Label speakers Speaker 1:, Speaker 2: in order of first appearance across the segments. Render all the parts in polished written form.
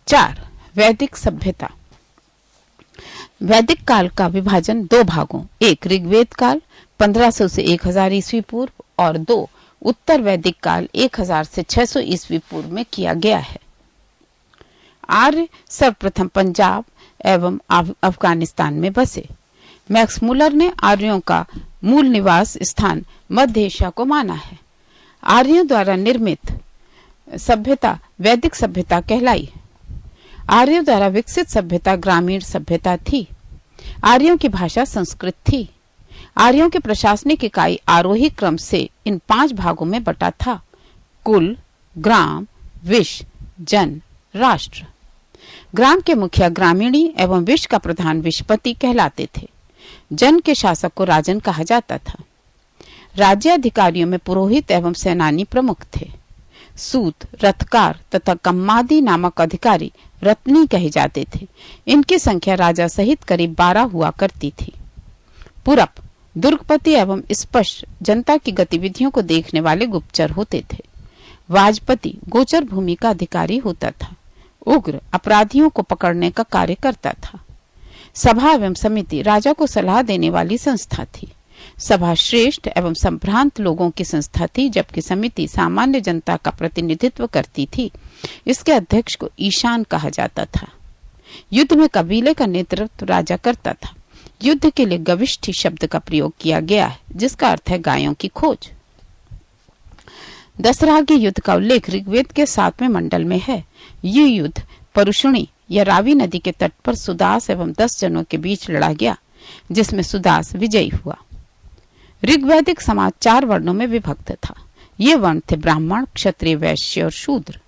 Speaker 1: 4. वैदिक सभ्यता। वैदिक काल का विभाजन दो भागों, एक ऋग्वेद काल 1500 से 1000 ईस्वी पूर्व और 2 उत्तर वैदिक काल 1000 से 600 ईस्वी पूर्व में किया गया है। आर्य सर्वप्रथम पंजाब एवं अफगानिस्तान में बसे। मैक्स मुलर ने आर्यों का मूल निवास स्थान मध्य एशिया को माना है। आर्यों द्वारा निर्मित सभ्यता वैदिक सभ्यता कहलाई। आर्यों द्वारा विकसित सभ्यता ग्रामीण सभ्यता थी। आर्यों की भाषा संस्कृत थी। आर्यों के प्रशासनिक इकाई आरोही क्रम से इन 5 भागों में बटा था: कुल, ग्राम, विश, जन, राष्ट्र। ग्राम के मुखिया ग्रामीणी एवं विश का प्रधान विशपति कहलाते थे। जन के शासक को राजन कहा जाता था। राज्य अधिकारियों में पुरोहित एवं सेनानी प्रमुख थे। सूत, रथकार तथा कम्मादी नामक अधिकारी रत्नी कहे जाते थे। इनकी संख्या राजा सहित करीब 12 हुआ करती थी। पुरप, दुर्गपति एवं स्पष्ट जनता की गतिविधियों को देखने वाले गुप्तचर होते थे। वाजपति गोचर भूमि का अधिकारी होता था। उग्र अपराधियों को पकड़ने का कार्य करता था। सभा एवं समिति राजा को सलाह देने वाली संस्था थी। सभा श्रेष्ठ एवं संभ्रांत लोगों की संस्था थी, जबकि समिति सामान्य जनता का प्रतिनिधित्व करती थी। इसके अध्यक्ष को ईशान कहा जाता था। युद्ध में कबीले का नेतृत्व राजा करता था। युद्ध के लिए गविष्ठी शब्द का प्रयोग किया गया है, जिसका अर्थ है गायों की खोज। दसरागी युद्ध का उल्लेख ऋग्वेद के 7वें मंडल में है। ये युद्ध परुषणी या रावी नदी के तट पर सुदास एवं 10 जनों के बीच लड़ा गया, जिसमें सुदास विजयी हुआ। ऋग्वैदिक समाज 4 वर्णों में विभक्त था। ये वर्ण थे ब्राह्मण, क्षत्रिय, वैश्य और शूद्र।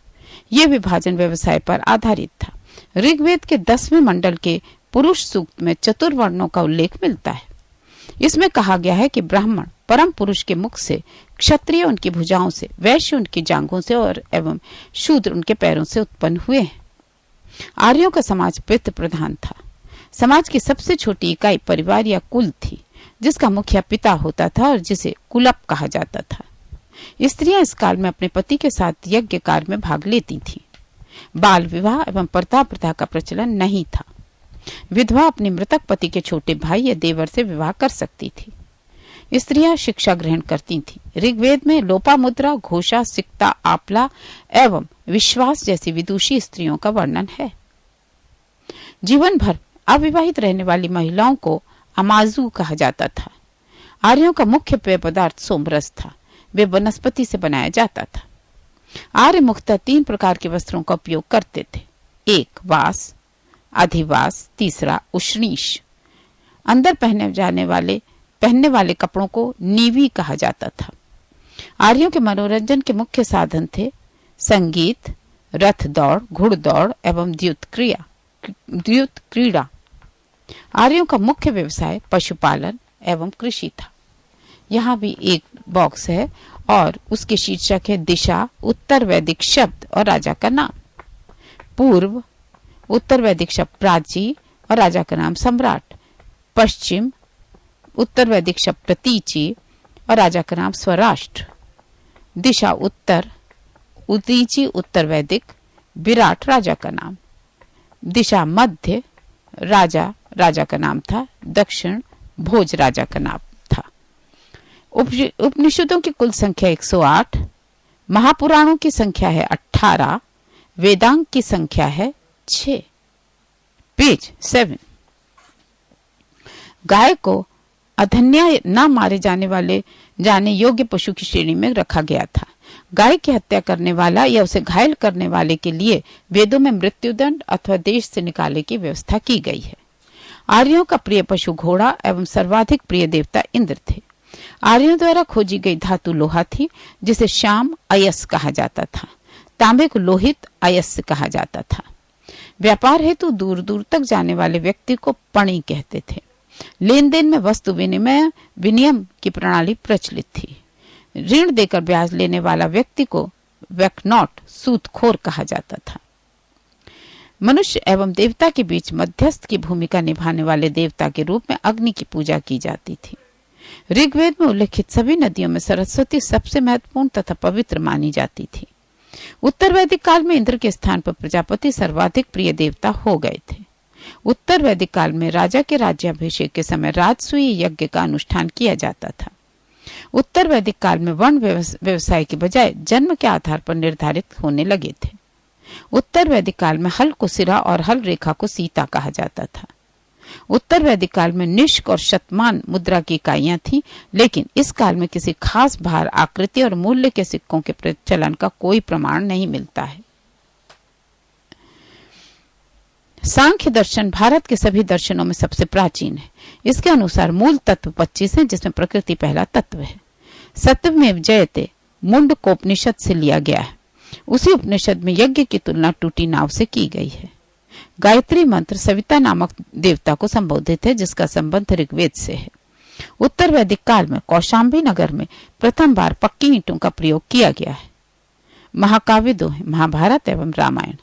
Speaker 1: ये विभाजन व्यवसाय पर आधारित था। ऋग्वेद के 10वें मंडल के पुरुष सूक्त में चतुर्वर्णों का उल्लेख मिलता है। इसमें कहा गया है कि ब्राह्मण परम पुरुष के मुख से, क्षत्रिय उनकी भुजाओं से, वैश्य उनकी जांघों से और एवं शूद्र उनके पैरों से उत्पन्न हुए हैं। आर्यों का समाज पितृ प्रधान था। समाज की सबसे छोटी इकाई परिवार या कुल थी, जिसका मुखिया पिता होता था और जिसे कुलप कहा जाता था। स्त्रियां इस काल में अपने पति के साथ यज्ञ कार्य में भाग लेती थीं। बाल विवाह एवं प्रताप प्रथा का प्रचलन नहीं था। विधवा अपने मृतक पति के छोटे भाई या देवर से विवाह कर सकती थी। स्त्रियां शिक्षा ग्रहण करती थीं। ऋग्वेद में लोपामुद्रा, घोषा, सिक्ता, आपला एवं विश्वास जैसी विदुषी स्त्रियों का वर्णन है। जीवन भर अविवाहित रहने वाली महिलाओं को अमाजू कहा जाता था। आर्यों का मुख्य पेय पदार्थ सोमरस था। वे वनस्पति से बनाया जाता था। आर्य मुख्यतः 3 प्रकार के वस्त्रों का उपयोग करते थे। 1 वास, अधिवास, तीसरा उष्णीश। अंदर पहनने वाले कपड़ों को नीवी कहा जाता था। आर्यों के मनोरंजन के मुख्य साधन थे संगीत, रथ दौड़, घुड़दौड़ एवं द्युत क्रीड़ा। आर्यों का मुख्य व्यवसाय पशुपालन एवं कृषि था। यहाँ भी एक बॉक्स है और उसके शीर्षक है दिशा, उत्तर वैदिक शब्द और राजा का नाम। पूर्व, उत्तर वैदिक शब्द प्राची और राजा का नाम सम्राट। पश्चिम, उत्तर वैदिक शब्द प्रतीचि और राजा का नाम स्वराष्ट्र। दिशा उत्तर, उदीची उत्तर वैदिक, विराट राजा का नाम। दिशा मध्य, राजा का नाम था। दक्षिण, भोज राजा का नाम था। उपनिषदों की कुल संख्या 108, महापुराणों की संख्या है 18, वेदांग की संख्या है 6। पेज 7। गाय को अधन्याय न मारे जाने योग्य पशु की श्रेणी में रखा गया था। गाय की हत्या करने वाला या उसे घायल करने वाले के लिए वेदों में मृत्युदंड अथवा देश से निकाले की व्यवस्था की गई है। आर्यों का प्रिय पशु घोड़ा एवं सर्वाधिक प्रिय देवता इंद्र थे। आर्यों द्वारा खोजी गई धातु लोहा थी, जिसे श्याम अयस कहा जाता था। तांबे को लोहित अयस्य कहा जाता था। व्यापार हेतु दूर दूर तक जाने वाले व्यक्ति को पणी कहते थे। लेन देन में वस्तु विनिमय की प्रणाली प्रचलित थी। ऋण देकर ब्याज लेने वाला व्यक्ति को वैकनॉट, सूदखोर कहा जाता था। मनुष्य एवं देवता के बीच मध्यस्थ की भूमिका निभाने वाले देवता के रूप में अग्नि की पूजा की जाती थी। ऋग्वेद में उल्लेखित सभी नदियों में सरस्वती सबसे महत्वपूर्ण तथा पवित्र मानी जाती थी। उत्तर वैदिक काल में इंद्र के स्थान पर प्रजापति सर्वाधिक प्रिय देवता हो गए थे। उत्तर वैदिक काल में राजा के राज्याभिषेक के समय राजसूय यज्ञ का अनुष्ठान किया जाता था। उत्तर वैदिक काल में वर्ण व्यवसाय के बजाय जन्म के आधार पर निर्धारित होने लगे थे। उत्तर वैदिक काल में हल को सिरा और हल रेखा को सीता कहा जाता था। उत्तर वैदिक काल में निष्क और शतमान मुद्रा की इकाइयां थीं, लेकिन इस काल में किसी खास भार, आकृति और मूल्य के सिक्कों के प्रचलन का कोई प्रमाण नहीं मिलता है। सांख्य दर्शन भारत के सभी दर्शनों में सबसे प्राचीन है। इसके अनुसार मूल तत्व 25 है, जिसमें प्रकृति पहला तत्व है। सत्यमेव जयते मुंडकोपनिषद से लिया गया है। उसी उपनिषद में यज्ञ की तुलना टूटी नाव से की गई है। गायत्री मंत्र सविता नामक देवता को संबोधित है, जिसका संबंध ऋग्वेद से है। उत्तर वैदिक काल में कौशाम्बी नगर में प्रथम बार पक्की ईंटों का प्रयोग किया गया है। महाकाव्य दो है, महाभारत एवं रामायण।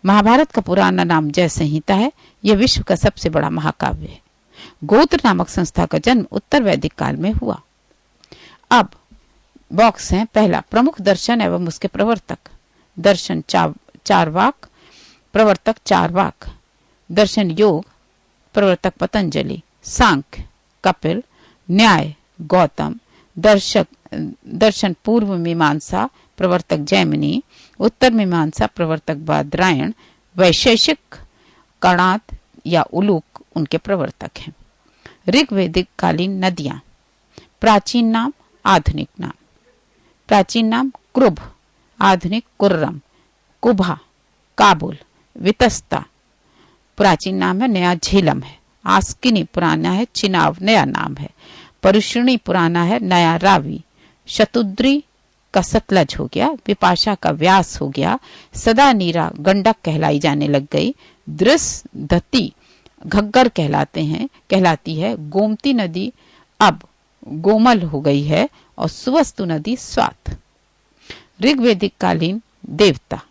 Speaker 1: महाभारत का पुराना नाम जय संहिता है। यह विश्व का सबसे बड़ा महाकाव्य है। गोत्र नामक संस्था का जन्म उत्तर वैदिक काल में हुआ। अब बॉक्स है। पहला, प्रमुख दर्शन एवं उसके प्रवर्तक। दर्शन चारवाक, प्रवर्तक चारवाक। दर्शन योग, प्रवर्तक पतंजलि। सांख्य कपिल, न्याय गौतम। दर्शन पूर्व मीमांसा, प्रवर्तक जैमिनी। उत्तर मीमांसा, प्रवर्तक बादरायण। वैशेषिक कणाद या उलूक उनके प्रवर्तक हैं। ऋग्वेदिक कालीन नदियां। प्राचीन नाम, आधुनिक नाम। प्राचीन नाम क्रुभ, आधुनिक कुर्रम, कुभा, काबुल, वितस्ता। प्राचीन नाम है, नया झेलम है। आस्किनी पुराना है, चिनाव नया नाम है। परुषणी पुराना है, नया रावी। शतुद्री का सतलज हो गया। विपाशा का व्यास हो गया। सदा नीरा गंडक कहलाई जाने लग गई। दृस धती घग्गर कहलाती है। गोमती नदी अब गोमल हो गई है और सुवस्तु नदी स्वात। ऋग्वेदिक कालीन देवता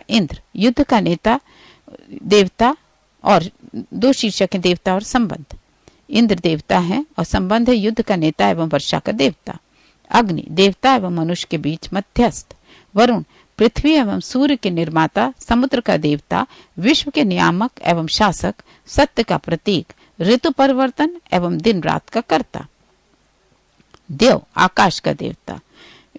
Speaker 1: इंद्र, युद्ध का नेता देवता, और दो शीर्षक है, देवता और संबंध। इंद्र देवता है और संबंध है युद्ध का नेता एवं वर्षा का देवता। अग्नि देवता एवं मनुष्य के बीच मध्यस्थ। वरुण पृथ्वी एवं सूर्य के निर्माता, समुद्र का देवता, विश्व के नियामक एवं शासक, सत्य का प्रतीक, ऋतु परिवर्तन एवं दिन रात का कर्ता। देव आकाश का देवता,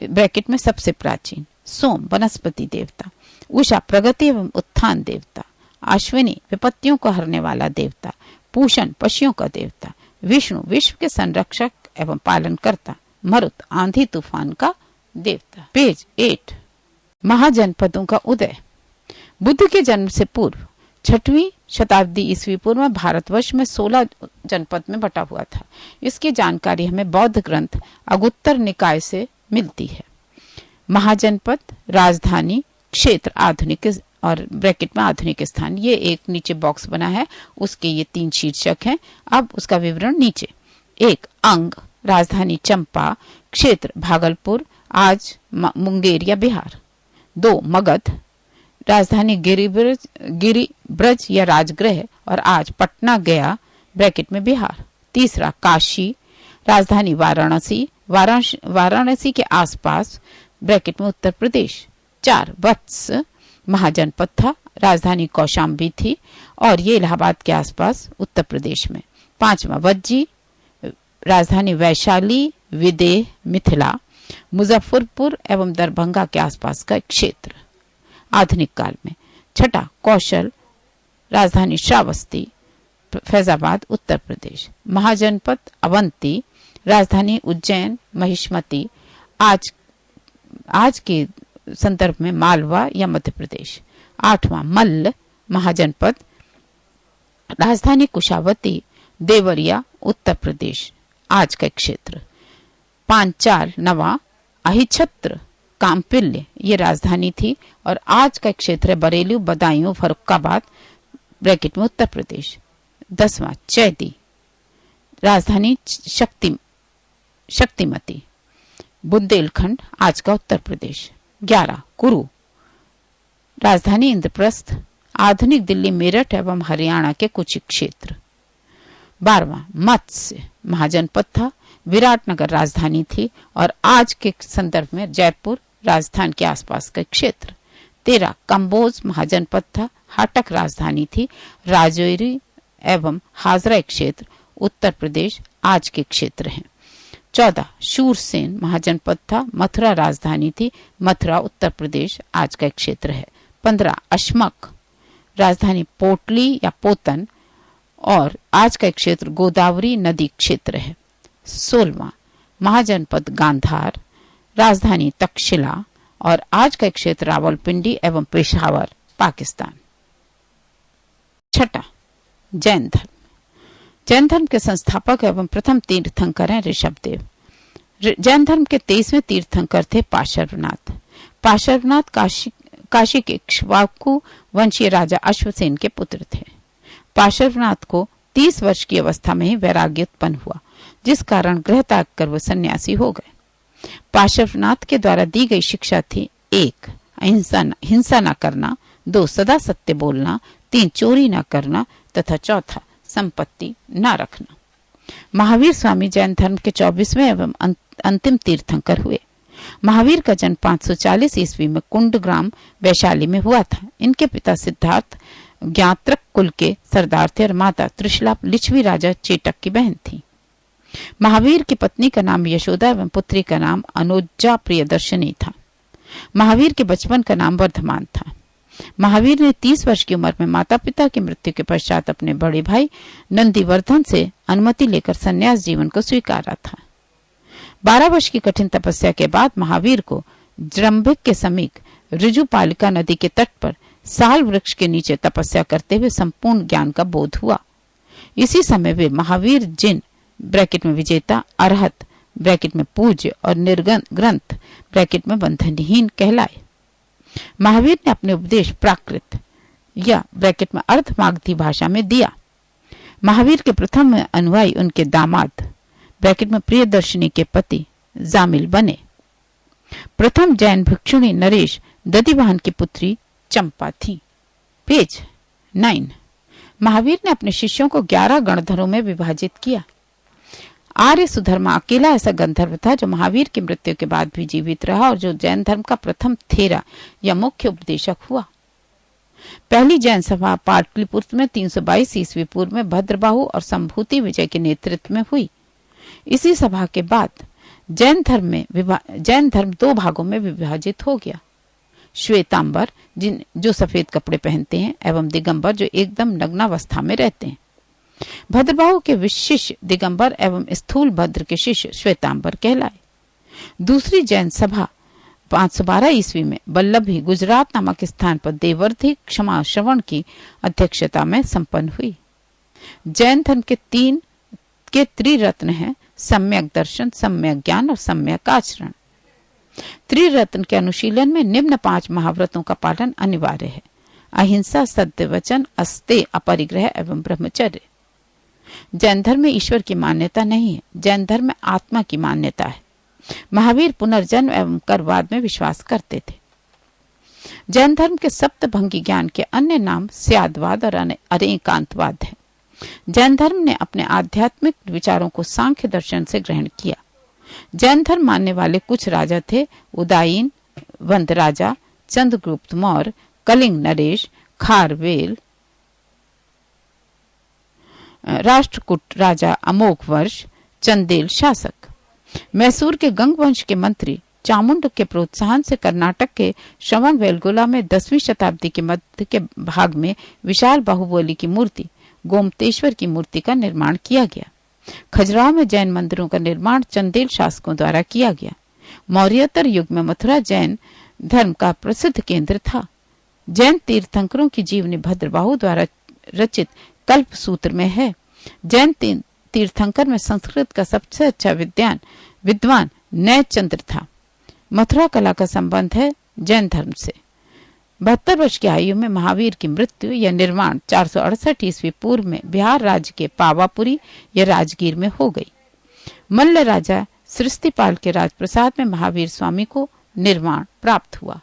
Speaker 1: ब्रैकेट में सबसे प्राचीन। सोम वनस्पति देवता। उषा प्रगति एवं उत्थान देवता। अश्विनी विपत्तियों को हरने वाला देवता। पूषण पशुओं का देवता। विष्णु विश्व के संरक्षक एवं पालन करता। मरुत आंधी तूफान का देवता। पेज 8, महाजनपदों का उदय। बुद्ध के जन्म से पूर्व 6वीं शताब्दी ईस्वी पूर्व में भारतवर्ष में 16 जनपद में बटा हुआ था। इसकी जानकारी हमें बौद्ध ग्रंथ अगुत्तर निकाय से मिलती है। महाजनपद, राजधानी, क्षेत्र, आधुनिक और ब्रैकेट में आधुनिक स्थान। ये एक नीचे बॉक्स बना है, उसके ये 3 शीर्षक हैं। अब उसका विवरण नीचे। 1, अंग, राजधानी चंपा, क्षेत्र भागलपुर, आज मुंगेर या बिहार। 2, मगध, राजधानी गिरिब्रज या राजगृह और आज पटना गया, ब्रैकेट में बिहार। 3, काशी, राजधानी वाराणसी के आसपास, ब्रैकेट में उत्तर प्रदेश। 4, वत्स, महाजनपद था, राजधानी कौशाम्बी थी और ये इलाहाबाद के आसपास उत्तर प्रदेश में। 5, वज्जी, राजधानी वैशाली, विदेह, मिथिला, मुजफ्फरपुर एवं दरभंगा के आसपास का क्षेत्र आधुनिक काल में। 6, कौशल, राजधानी श्रावस्ती, फैजाबाद, उत्तर प्रदेश। महाजनपद अवंती, राजधानी उज्जैन, महिष्मती, आज के संदर्भ में मालवा या मध्य प्रदेश। 8, मल्ल, महाजनपद, राजधानी कुशावती, देवरिया, उत्तर प्रदेश, आज का क्षेत्र। 5, नवा, अहिछत्र, कामपिल्य, ये राजधानी थी और आज का क्षेत्र है बरेली, बदायूं, फर्रुखाबाद, ब्रैकेट में उत्तर प्रदेश। 10, चैती, राजधानी शक्तिमती, बुंदेलखंड, आज का उत्तर प्रदेश। 11, कुरु, राजधानी इंद्रप्रस्थ, आधुनिक दिल्ली, मेरठ एवं हरियाणा के कुछ क्षेत्र। 12, मत्स्य, महाजनपद था, विराटनगर राजधानी थी और आज के संदर्भ में जयपुर राजस्थान के आसपास का क्षेत्र। 13 कंबोज महाजनपद था। हाटक राजधानी थी। राजौरी एवं हाजरा क्षेत्र उत्तर प्रदेश आज के क्षेत्र हैं। 14 शूरसेन महाजनपद था। मथुरा राजधानी थी। मथुरा उत्तर प्रदेश आज का क्षेत्र है। 15 अशमक राजधानी पोटली या पोतन और आज का क्षेत्र गोदावरी नदी क्षेत्र है। 16 महाजनपद गांधार राजधानी तक्षशिला और आज का क्षेत्र रावलपिंडी एवं पेशावर पाकिस्तान। 6 जैन धर्म। जैन धर्म के संस्थापक एवं प्रथम तीर्थंकर हैं ऋषभदेव। जैन धर्म के 23वें तीर्थंकर थे पार्श्वनाथ। पार्श्वनाथ काशी के इक्ष्वाकु वंशीय राजा अश्वसेन के पुत्र थे। पार्श्वनाथ को 30 वर्ष की अवस्था में ही वैराग्य उत्पन्न हुआ, जिस कारण गृह त्याग कर वो सन्यासी हो गए। पार्श्वनाथ के द्वारा दी गई शिक्षा थी 1 हिंसा न करना, 2 सदा सत्य बोलना, 3 चोरी न करना तथा 4 संपत्ति न रखना। महावीर स्वामी जैन धर्म के 24वें एवं अंतिम तीर्थंकर हुए। महावीर का जन्म 540 ईस्वी में कुंडग्राम वैशाली में हुआ था। इनके पिता सिद्धार्थ ज्ञात्रक कुल के सरदार थे और माता त्रिशला लिच्छवी राजा चेटक की बहन थी। महावीर की पत्नी का नाम यशोदा एवं पुत्री का नाम अनुजा प्रियदर्शनी था। महावीर के बचपन का नाम वर्धमान था। महावीर ने 30 वर्ष की उम्र में माता पिता की मृत्यु के पश्चात अपने बड़े भाई नंदीवर्धन से अनुमति लेकर संन्यास जीवन को स्वीकारा था। 12 वर्ष की कठिन तपस्या के बाद महावीर को जृंभिक के समीप ऋजुपालिका नदी के तट पर साल वृक्ष के नीचे तपस्या करते हुए संपूर्ण ज्ञान का बोध हुआ। इसी समय वे महावीर जिन ब्रैकेट में विजेता, अरहत ब्रैकेट में पूज्य और निर्ग्रंथ ब्रैकेट में बंधनहीन कहलाए। महावीर ने अपने उपदेश प्राकृत या ब्रैकेट में अर्धमागधी भाषा में दिया। महावीर के प्रथम अनुयायी उनके दामाद ब्रैकेट में प्रियदर्शनी के पति जामिल बने। प्रथम जैन भिक्षुणी नरेश दधिवाहन की पुत्री चंपा थी। पेज 9। महावीर ने अपने शिष्यों को 11 गणधरों में विभाजित किया। आर्य सुधर्मा अकेला ऐसा गंधर्व था जो महावीर की मृत्यु के बाद भी जीवित रहा और जो जैन धर्म का प्रथम थेरा या मुख्य उपदेशक हुआ। पहली जैन सभा पाटलिपुत्र में 322 ईस्वी पूर्व में भद्रबाहु और संभूति विजय के नेतृत्व में हुई। इसी सभा के बाद जैन धर्म 2 भागों में विभाजित हो गया। श्वेतांबर जो सफेद कपड़े पहनते हैं एवं दिगंबर जो एकदम नग्नावस्था में रहते हैं। भद्रबाहु के शिष्य दिगंबर एवं स्थूल भद्र के शिष्य श्वेतांबर कहलाए। दूसरी जैन सभा 512 ईस्वी में बल्लभी गुजरात नामक स्थान पर देवर्धि क्षमा श्रवण की अध्यक्षता में संपन्न हुई। जैन धर्म के त्रिरत्न हैं सम्यक दर्शन, सम्यक ज्ञान और सम्यक आचरण। त्रिरत्न के अनुशीलन में निम्न 5 महाव्रतों का पालन अनिवार्य है: अहिंसा, सत्य वचन, अस्तेय, अपरिग्रह एवं ब्रह्मचर्य। जैन धर्म में ईश्वर की मान्यता नहीं है। जैन धर्म में आत्मा की मान्यता है। महावीर पुनर्जन्म एवं कर्मवाद में विश्वास करते थे। जैन धर्म के सप्तभंगी ज्ञान के अन्य नाम स्यादवाद और अनेकांतवाद है। जैन धर्म ने अपने आध्यात्मिक विचारों को सांख्य दर्शन से ग्रहण किया। जैन धर्म मानने वाले कुछ राजा थे: उदायीन वंद राजा, चंद्रगुप्त मौर्य, कलिंग नरेश, खारवेल, राष्ट्रकूट राजा अमोघ वर्ष, चंदेल शासक। मैसूर के गंग वंश के मंत्री चामुंड के प्रोत्साहन से कर्नाटक के श्रवणबेलगोला में 10वीं शताब्दी के मध्य के भाग में विशाल बाहुबली की मूर्ति गोमतेश्वर की मूर्ति का निर्माण किया गया। खजुराहो में जैन मंदिरों का निर्माण चंदेल शासकों द्वारा किया गया। मौर्योत्तर युग में मथुरा जैन धर्म का प्रसिद्ध केंद्र था। जैन तीर्थंकरों की जीवनी भद्रबाहु द्वारा रचित कल्प सूत्र में है। जैन तीर्थंकर में संस्कृत का सबसे अच्छा विद्वान नयचंद्र था। मथुरा कला का संबंध है जैन धर्म से। 72 वर्ष की आयु में महावीर की मृत्यु या निर्वाण 468 ईस्वी पूर्व में बिहार राज्य के पावापुरी या राजगीर में हो गई। मल्ल राजा सृष्टिपाल के राजप्रसाद में महावीर स्वामी को निर्वाण प्राप्त हुआ।